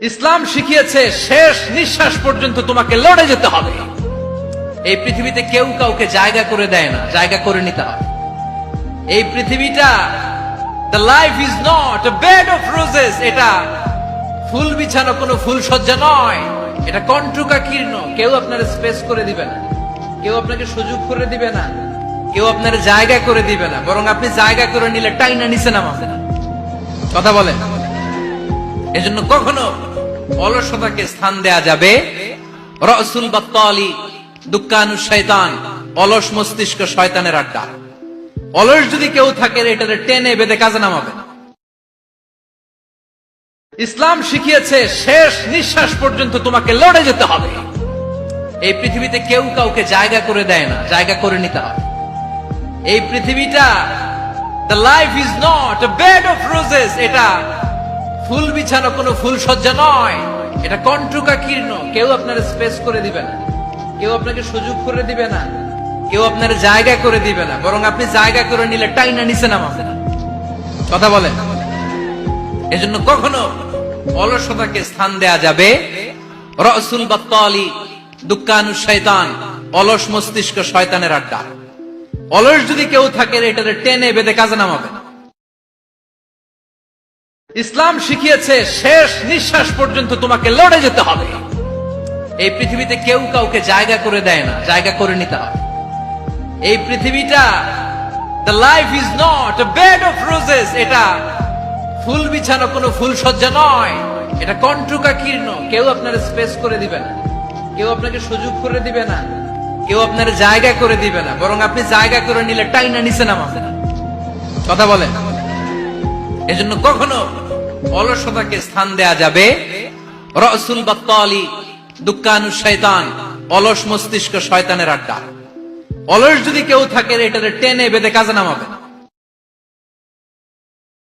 ইসলাম শিখিয়েছে শেষ নিঃশ্বাস পর্যন্ত তোমাকে লড়ে যেতে হবে। এই পৃথিবীতে কেউ কাউকে জায়গা করে দেয় না, জায়গা করে নিতে হবে। এই পৃথিবীটা the life is not a bed of roses, এটা ফুল বিছানো কোনো ফুল সজ্জা নয়, এটা কণ্টকা কীর্ণ। কেউ আপনার স্পেস করে দিবে না, কেউ আপনাকে সুযোগ করে দিবে না, কেউ আপনার জায়গা করে দিবে না, বরং আপনি জায়গা করে নিলে টাইনা নিচে নামাবে। কথা বলেন। এজন্য কখনো অলসতাকে স্থান দেয়া যাবে। রাসূল বাত্তালি দুক্কানু শয়তান, অলস মস্তিষ্ক শয়তানের আড্ডা। অলস যদি কেউ থাকে এটারে টেনে বেঁধে কাজে নামাবে। ইসলাম শিখিয়েছে শেষ নিঃশ্বাস পর্যন্ত তোমাকে লড়ে যেতে হবে। এই পৃথিবীতে কেউ কাউকে জায়গা করে দেয় না, জায়গা করে নিতে হবে। এই পৃথিবীটা the life is not a bed of roses, এটা ফুল বিছানো কোনো ফুল সজ্জা নয়, এটা কণ্টকা কীর্ণ। কেউ আপনার স্পেস করে দিবে না, কেউ আপনাকে সুযোগ করে দিবে না, কেউ আপনার জায়গা করে দিবে না, বরং আপনি জায়গা করে নিলে টাইনা নিচে নামাবে। কথা বলেন। এজন্য কখনো অলসতাকে স্থান দেয়া যাবে। রাসূল বাত্তালি দুক্কানু শয়তান, অলস মস্তিষ্ক শয়তানের আড্ডা। অলস যদি কেউ থাকে এটারে টেনে বেঁধে কাজে নামাবে। ইসলাম শিখিয়েছে শেষ নিঃশ্বাস পর্যন্ত তোমাকে লড়ে যেতে হবে। এই পৃথিবীতে কেউ কাউকে জায়গা করে দেয় না, জায়গা করে নিতে হবে। এই পৃথিবীটা the life is not a bed of roses, এটা ফুল বিছানো কোনো ফুল সজ্জা নয়, এটা কণ্টকা কীর্ণ। কেউ আপনার স্পেস করে দিবে না, কেউ আপনাকে সুযোগ করে দিবে না, কেউ আপনার জায়গা করে দিবে না, বরং আপনি জায়গা করে নিলে টাইনা নিচে নামাবে। কথা বলেন। এজন্য কখনো অলসতাকে স্থান দেয়া যাবে। রাসূল বাত্তালি দুক্কানু শয়তান, অলস মস্তিষ্ক শয়তানের আড্ডা। অলস যদি কেউ থাকে এটারে টেনে বেঁধে কাজে নামাবে।